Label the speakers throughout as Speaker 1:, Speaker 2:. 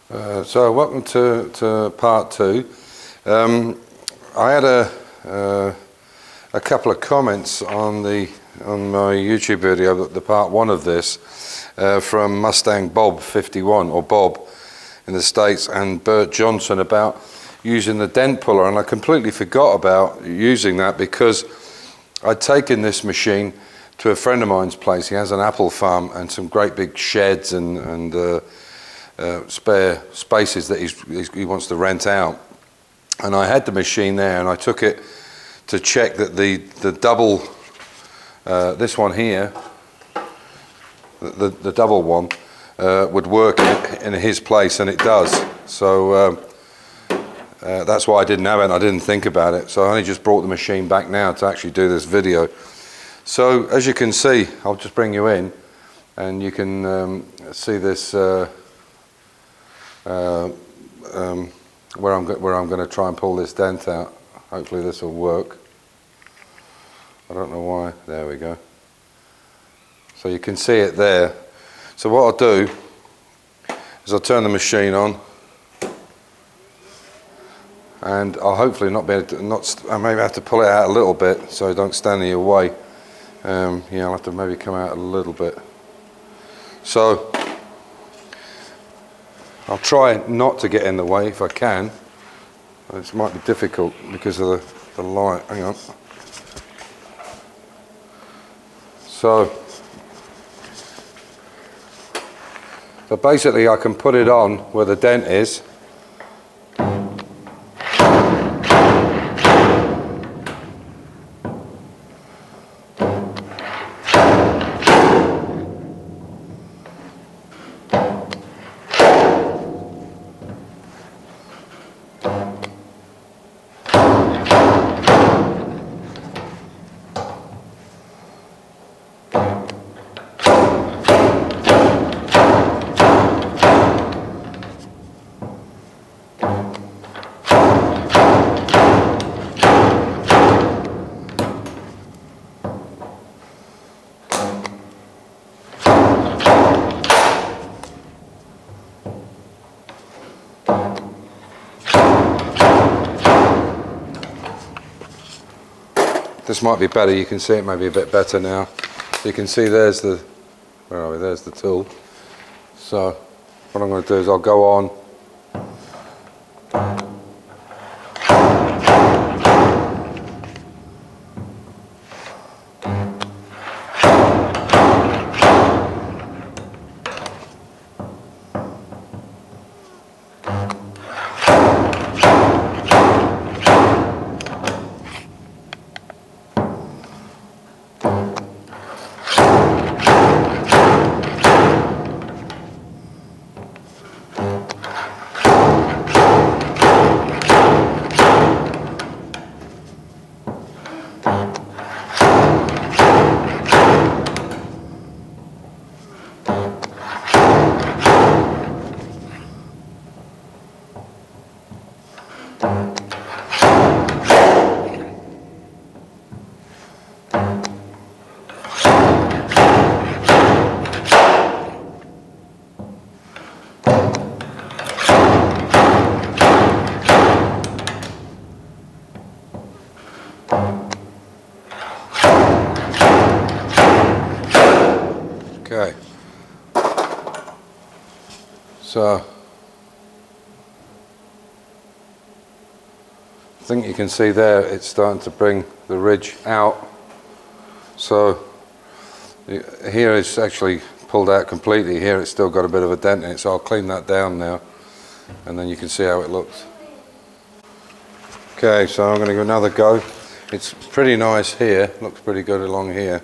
Speaker 1: So welcome to part two. I had a couple of comments on my YouTube video, the part one of this, from Mustang Bob 51, or Bob in the States, and Bert Johnson about using the dent puller, and I completely forgot about using that because I'd taken this machine to a friend of mine's place. He has an apple farm and some great big sheds and spare spaces that he wants to rent out, and I had the machine there, and I took it to check that the double, this one here, the double one, would work in his place, and it does. So that's why I didn't have it, and I didn't think about it. So I only just brought the machine back now to actually do this video. So as you can see, I'll just bring you in, and you can see this where I'm going to try and pull this dent out. Hopefully this will work. I don't know why. There we go. So you can see it there. So what I'll do is I'll turn the machine on, and I'll hopefully not be able to, I maybe have to pull it out a little bit so I don't stand in your way. Yeah, I'll have to maybe come out a little bit. So I'll try not to get in the way if I can. This might be difficult because of the light. Hang on. So basically I can put it on where the dent is. This might be better. You can see it maybe a bit better now. So you can see there's the, where are we? There's the tool. So what I'm going to do is I'll go on. Okay, so I think you can see there it's starting to bring the ridge out. So here it's actually pulled out completely. Here it's still got a bit of a dent in it, so I'll clean that down now, and then you can see how it looks. Okay, so I'm going to give another go. It's pretty nice here, looks pretty good along here,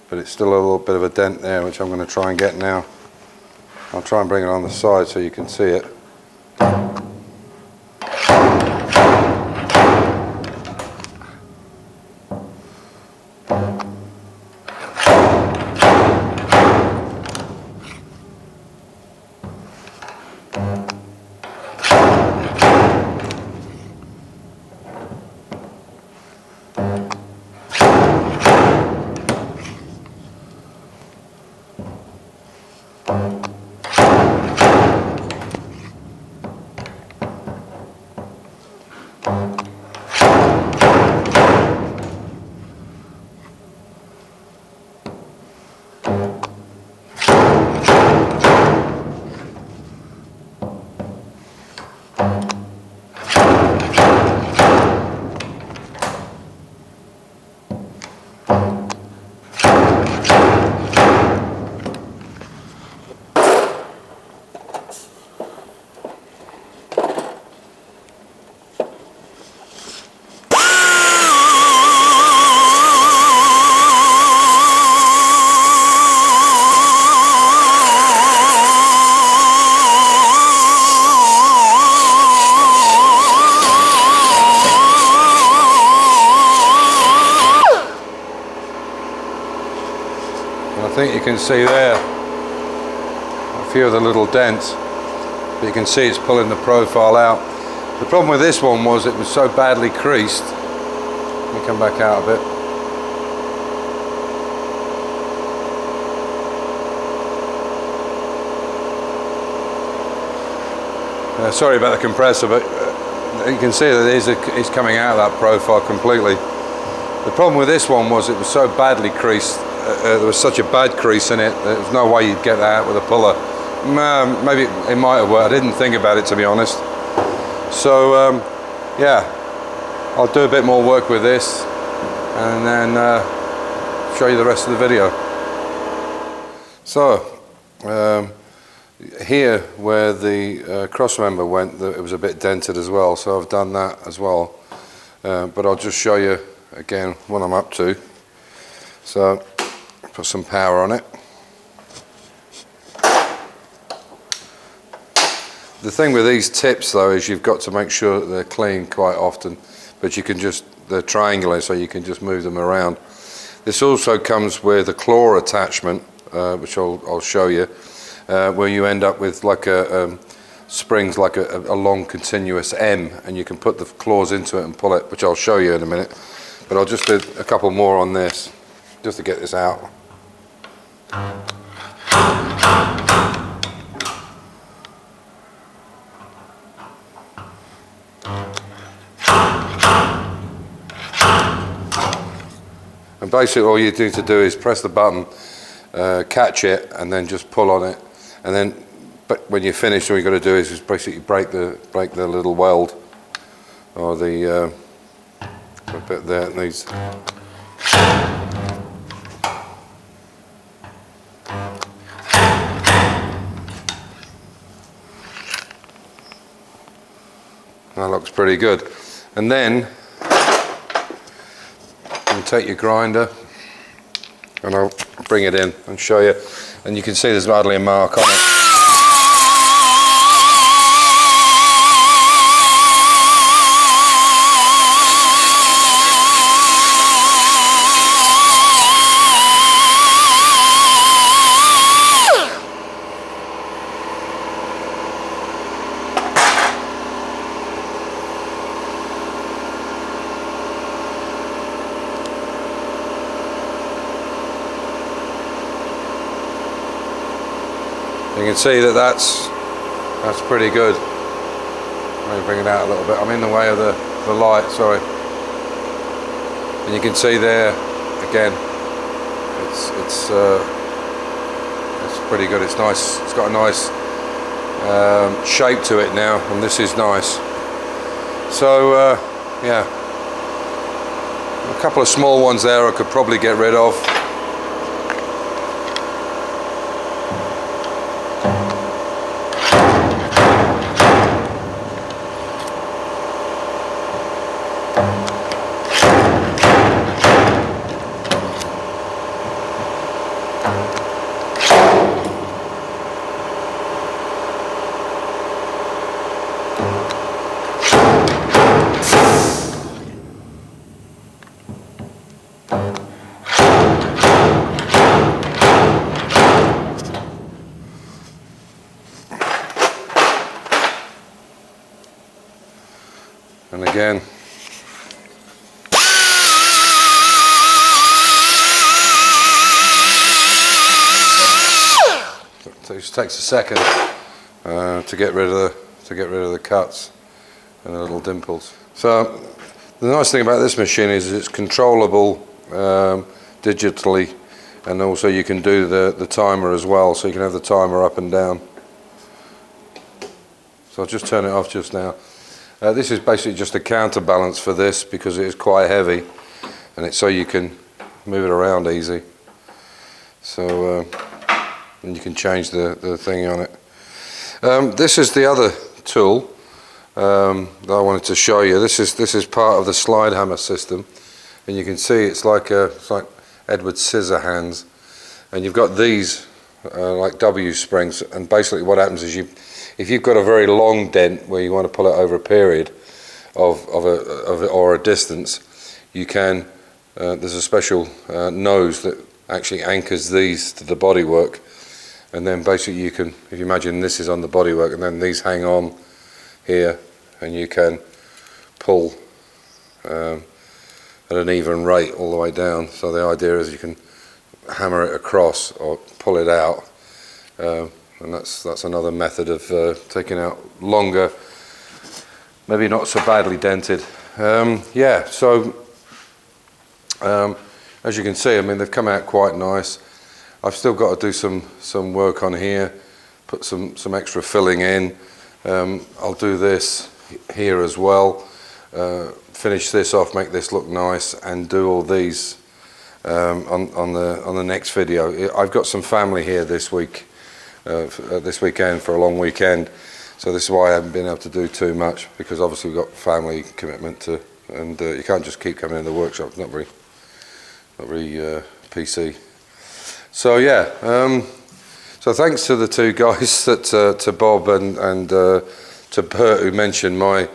Speaker 1: but it's still a little bit of a dent there, which I'm going to try and get now. I'll try and bring it on the side so you can see it. think you can see there a few of the little dents, but you can see it's pulling the profile out. The problem with this one was it was so badly creased. Let me come back out a bit. Sorry about the compressor, but you can see that it's coming out of that profile completely. The problem with this one was it was so badly creased. There was such a bad crease in it, there was no way you'd get that out with a puller. Maybe it might have worked. I didn't think about it, to be honest. So yeah, I'll do a bit more work with this and then show you the rest of the video. So here where the cross member went, it was a bit dented as well, so I've done that as well, but I'll just show you again what I'm up to. So put some power on it. The thing with these tips though is you've got to make sure that they're clean quite often, but you can just, they're triangular, so you can just move them around. This also comes with a claw attachment, which I'll show you, where you end up with like springs like a long continuous M, and you can put the claws into it and pull it, which I'll show you in a minute. But I'll just do a couple more on this just to get this out. And basically all you need to do is press the button, catch it, and then just pull on it, and then but when you're finished all you've got to do is just basically break the little weld, or the bit there it needs. That looks pretty good. And then you take your grinder, and I'll bring it in and show you, and you can see there's hardly a mark on it. You can see that that's pretty good. Let me bring it out a little bit. I'm in the way of the light, sorry. And you can see there again, it's pretty good. It's nice. It's got a nice shape to it now, and this is nice. So yeah, a couple of small ones there I could probably get rid of. And again, so it just takes a second to get rid of the cuts and the little dimples. So the nice thing about this machine is it's controllable digitally, and also you can do the timer as well, so you can have the timer up and down. So I'll just turn it off just now. This is basically just a counterbalance for this because it is quite heavy, and it's so you can move it around easy. So and you can change the thing on it. This is the other tool that I wanted to show you. This is part of the slide hammer system, and you can see it's like Edward Scissorhands, and you've got these like W springs, and basically what happens is if you've got a very long dent where you want to pull it over a period or a distance, you can. There's a special nose that actually anchors these to the bodywork, and then basically you can, if you imagine this is on the bodywork, and then these hang on here, and you can pull at an even rate all the way down. So the idea is you can hammer it across or pull it out, and that's another method of taking out longer, maybe not so badly dented. Yeah, so as you can see, I mean, they've come out quite nice. I've still got to do some work on here, put some extra filling in. I'll do this here as well, finish this off, make this look nice, and do all these on the next video. I've got some family here this week, this weekend, for a long weekend, so this is why I haven't been able to do too much, because obviously we've got family commitment to, and you can't just keep coming in the workshop. It's not very PC. So yeah, so thanks to the two guys, to Bob and to Bert, who mentioned my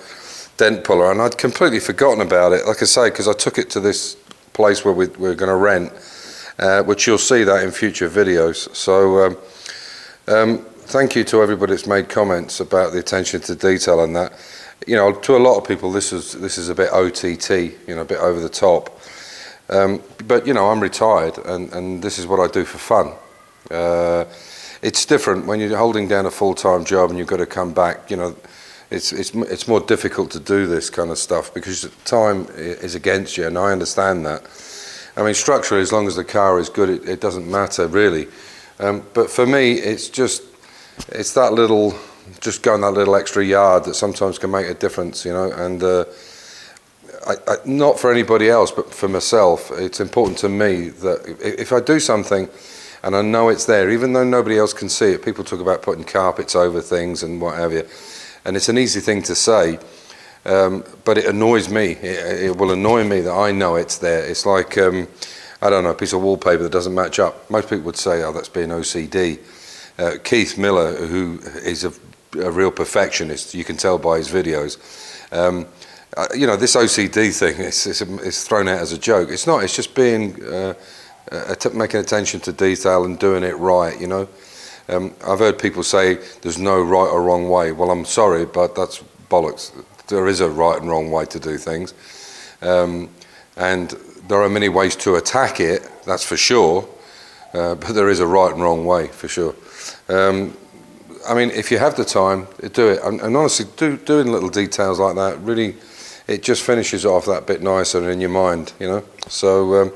Speaker 1: dent puller, and I'd completely forgotten about it, like I say, because I took it to this place where we're going to rent, which you'll see that in future videos. So thank you to everybody that's made comments about the attention to detail and that. You know, to a lot of people this is a bit OTT, you know, a bit over the top. But you know, I'm retired, and this is what I do for fun. It's different when you're holding down a full-time job and you've got to come back. You know, it's more difficult to do this kind of stuff because time is against you, and I understand that. I mean, structurally, as long as the car is good, it doesn't matter really. But for me, it's that little, just going that little extra yard that sometimes can make a difference, you know. And not for anybody else, but for myself, it's important to me that if I do something and I know it's there, even though nobody else can see it. People talk about putting carpets over things and what have you, and it's an easy thing to say, but it annoys me. It will annoy me that I know it's there. It's like, I don't know, a piece of wallpaper that doesn't match up. Most people would say, oh, that's being OCD. Keith Miller, who is a real perfectionist, you can tell by his videos, you know, this OCD thing, it's thrown out as a joke. It's not, it's just being, making attention to detail and doing it right, you know. I've heard people say there's no right or wrong way. Well, I'm sorry, but that's bollocks. There is a right and wrong way to do things. And there are many ways to attack it, that's for sure, but there is a right and wrong way, for sure. I mean, if you have the time, do it. And honestly, doing little details like that, really, it just finishes off that bit nicer in your mind, you know. So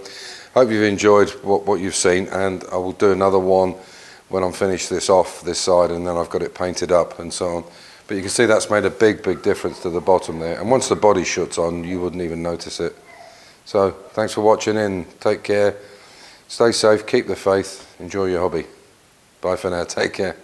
Speaker 1: hope you've enjoyed what you've seen, and I will do another one when I'm finished this off this side, and then I've got it painted up and so on. But you can see that's made a big difference to the bottom there, and once the body shuts on, you wouldn't even notice it. So thanks for watching in, take care, stay safe, keep the faith, enjoy your hobby. Bye for now, take care.